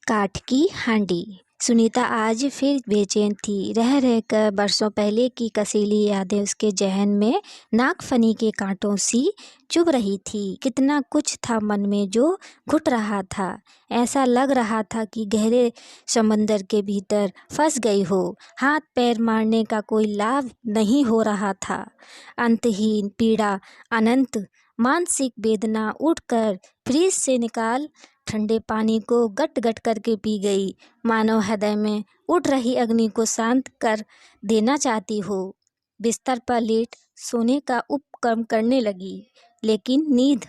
काठ की हांडी। सुनीता आज फिर बेचैन थी। रह रहकर बरसों पहले की कसीली यादें उसके जहन में नागफनी के कांटों सी चुभ रही थी। कितना कुछ था मन में जो घुट रहा था। ऐसा लग रहा था कि गहरे समंदर के भीतर फंस गई हो। हाथ पैर मारने का कोई लाभ नहीं हो रहा था। अंतहीन पीड़ा, अनंत मानसिक वेदना उठकर फ्रिज से निकाल ठंडे पानी को गट गट करके पी गई। मानो हृदय में उठ रही अग्नि को शांत कर देना चाहती हो। बिस्तर पर लेट सोने का उपक्रम करने लगी, लेकिन नींद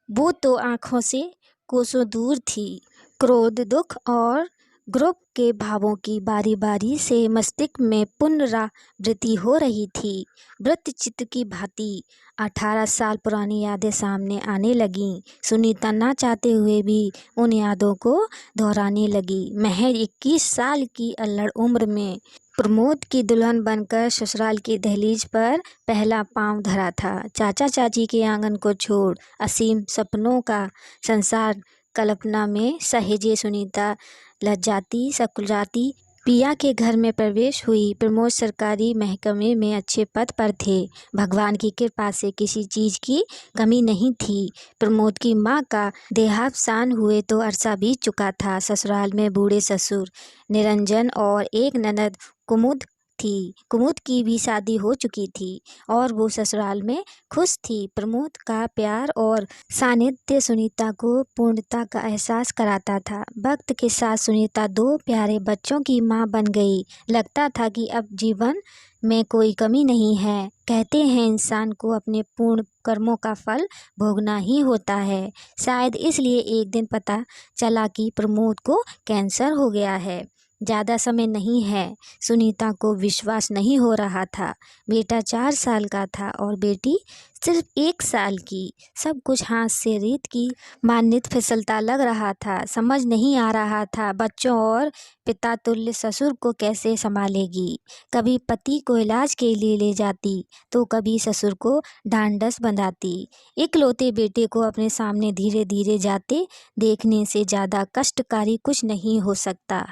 वो तो आंखों से कोसों दूर थी। क्रोध, दुख और ग्रोह के भावों की बारी बारी से मस्तिष्क में पुनरावृत्ति हो रही थी। वृत्तचित्र की भांति 18 साल पुरानी यादें सामने आने लगीं। सुनीता ना चाहते हुए भी उन यादों को दोहराने लगी। महज 21 साल की अल्लड़ उम्र में प्रमोद की दुल्हन बनकर ससुराल की दहलीज पर पहला पांव धरा था। चाचा चाची के आंगन को छोड़ असीम सपनों का संसार कल्पना में सहेजे सुनीता लज्जाती सकुचाती पिया के घर में प्रवेश हुई। प्रमोद सरकारी महकमे में अच्छे पद पर थे। भगवान की कृपा से किसी चीज की कमी नहीं थी। प्रमोद की माँ का देहावसान हुए तो अरसा बीत चुका था। ससुराल में बूढ़े ससुर निरंजन और एक ननद कुमुद थी। कुमुद की भी शादी हो चुकी थी और वो ससुराल में खुश थी। प्रमोद का प्यार और सानिध्य सुनीता को पूर्णता का एहसास कराता था। वक्त के साथ सुनीता 2 प्यारे बच्चों की माँ बन गई। लगता था कि अब जीवन में कोई कमी नहीं है। कहते हैं इंसान को अपने पूर्ण कर्मों का फल भोगना ही होता है। शायद इसलिए एक दिन पता चला कि प्रमोद को कैंसर हो गया है। ज़्यादा समय नहीं है। सुनीता को विश्वास नहीं हो रहा था। बेटा 4 साल का था और बेटी सिर्फ 1 साल की। सब कुछ हाथ से रेत की मान्यत फिसलता लग रहा था। समझ नहीं आ रहा था बच्चों और पिता तुल्य ससुर को कैसे संभालेगी। कभी पति को इलाज के लिए ले जाती तो कभी ससुर को ढांढस बंधाती। इकलौते बेटे को अपने सामने धीरे धीरे जाते देखने से ज़्यादा कष्टकारी कुछ नहीं हो सकता।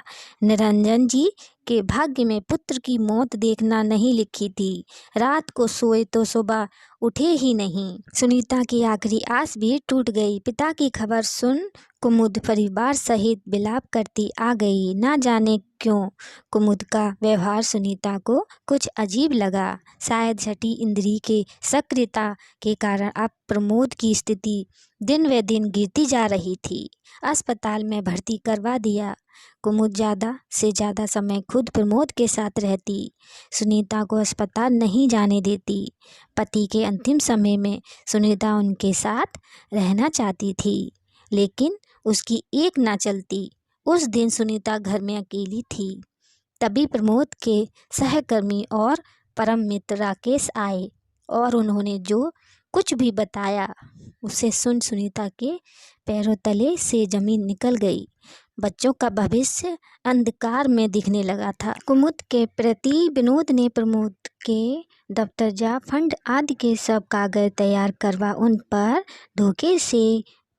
निरंजन जी के भाग्य में पुत्र की मौत देखना नहीं लिखी थी। रात को सोए तो सुबह उठे ही नहीं। सुनीता की आखिरी आस भी टूट गई। पिता की खबर सुन कुमुद परिवार सहित विलाप करती आ गई। ना जाने क्यों कुमुद का व्यवहार सुनीता को कुछ अजीब लगा। शायद छठी इंद्री के सक्रियता के कारण अब प्रमोद की स्थिति दिन व दिन गिरती जा रही थी। अस्पताल में भर्ती करवा दिया। कुमुद ज़्यादा से ज़्यादा समय खुद प्रमोद के साथ रहती। सुनीता को अस्पताल नहीं जाने देती। पति के अंतिम समय में सुनीता उनके साथ रहना चाहती थी, लेकिन उसकी एक ना चलती। उस दिन सुनीता घर में अकेली थी। तभी प्रमोद के सहकर्मी और परम मित्र राकेश आए और उन्होंने जो कुछ भी बताया उसे सुन सुनीता के पैरों तले से जमीन निकल गई। बच्चों का भविष्य अंधकार में दिखने लगा था। कुमुद के प्रति विनोद ने प्रमोद के दफ्तर जा फंड आदि के सब कागज तैयार करवा उन पर धोखे से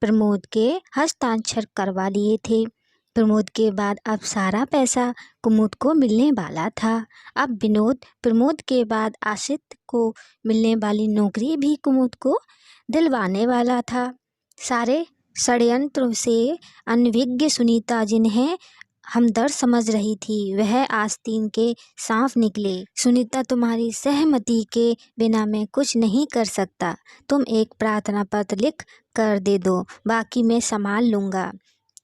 प्रमोद के हस्ताक्षर करवा लिए थे। प्रमोद के बाद अब सारा पैसा कुमुद को मिलने वाला था। अब विनोद प्रमोद के बाद आशित को मिलने वाली नौकरी भी कुमुद को दिलवाने वाला था। सारे षड्यंत्र से अनभिज्ञ सुनीता, जिन्हें हमदर्द समझ रही थी, वह आस्तीन के सांप निकले। सुनीता, तुम्हारी सहमति के बिना मैं कुछ नहीं कर सकता। तुम एक प्रार्थना पत्र लिख कर दे दो, बाकी मैं संभाल लूँगा।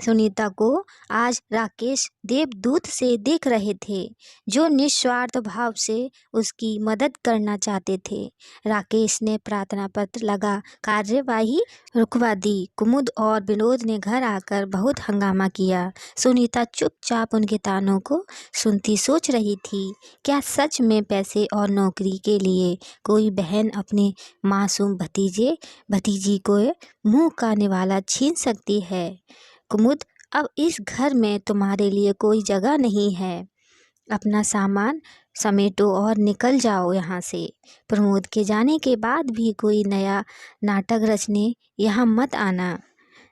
सुनीता को आज राकेश देवदूत से देख रहे थे, जो निस्वार्थ भाव से उसकी मदद करना चाहते थे। राकेश ने प्रार्थना पत्र लगा कार्यवाही रुकवा दी। कुमुद और विनोद ने घर आकर बहुत हंगामा किया। सुनीता चुपचाप उनके तानों को सुनती सोच रही थी, क्या सच में पैसे और नौकरी के लिए कोई बहन अपने मासूम भतीजे भतीजी को मुँह का निवाला छीन सकती है। कुमुद, अब इस घर में तुम्हारे लिए कोई जगह नहीं है। अपना सामान समेटो और निकल जाओ यहाँ से। प्रमोद के जाने के बाद भी कोई नया नाटक रचने यहाँ मत आना।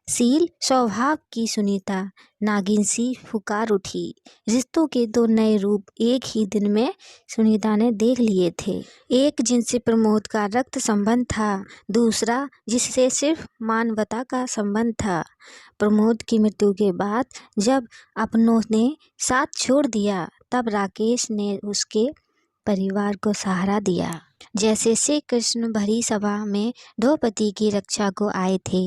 शील स्वभाव की सुनीता नागिन सी पुकार उठी। रिश्तों के दो नए रूप एक ही दिन में सुनीता ने देख लिए थे। एक जिनसे प्रमोद का रक्त संबंध था, दूसरा जिससे सिर्फ मानवता का संबंध था। प्रमोद की मृत्यु के बाद जब अपनों ने साथ छोड़ दिया, तब राकेश ने उसके परिवार को सहारा दिया। जैसे श्री कृष्ण भरी सभा में द्रौपदी की रक्षा को आए थे।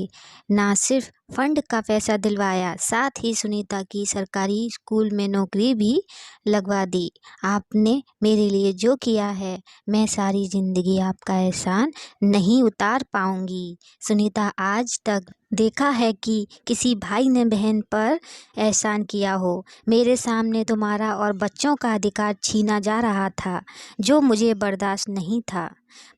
ना सिर्फ फंड का पैसा दिलवाया, साथ ही सुनीता की सरकारी स्कूल में नौकरी भी लगवा दी। आपने मेरे लिए जो किया है, मैं सारी जिंदगी आपका एहसान नहीं उतार पाऊंगी। सुनीता आज तक देखा है कि किसी भाई ने बहन पर एहसान किया हो। मेरे सामने तुम्हारा और बच्चों का अधिकार छीना जा रहा था, जो मुझे बर्दाश्त नहीं था।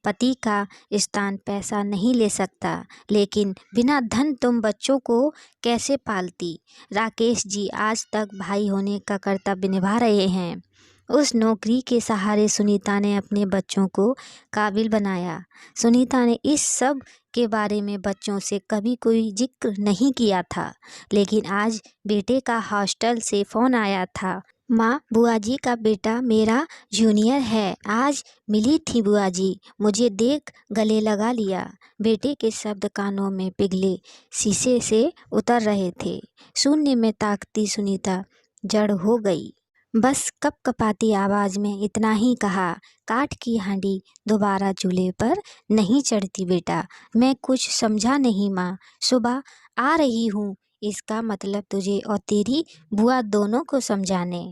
पति का स्थान पैसा नहीं ले सकता, लेकिन बिना धन तुम बच्चों को कैसे पालती। राकेश जी आज तक भाई होने का कर्तव्य निभा रहे हैं। उस नौकरी के सहारे सुनीता ने अपने बच्चों को काबिल बनाया। सुनीता ने इस सब के बारे में बच्चों से कभी कोई जिक्र नहीं किया था, लेकिन आज बेटे का हॉस्टल से फ़ोन आया था। माँ, बुआ जी का बेटा मेरा जूनियर है, आज मिली थी बुआ जी, मुझे देख गले लगा लिया। बेटे के शब्द कानों में पिघले शीशे से उतर रहे थे। शून्य में ताकती सुनीता जड़ हो गई। बस कपकपाती आवाज़ में इतना ही कहा, काठ की हांडी दोबारा चूल्हे पर नहीं चढ़ती बेटा। मैं कुछ समझा नहीं माँ, सुबह आ रही हूँ, इसका मतलब तुझे और तेरी बुआ दोनों को समझाने।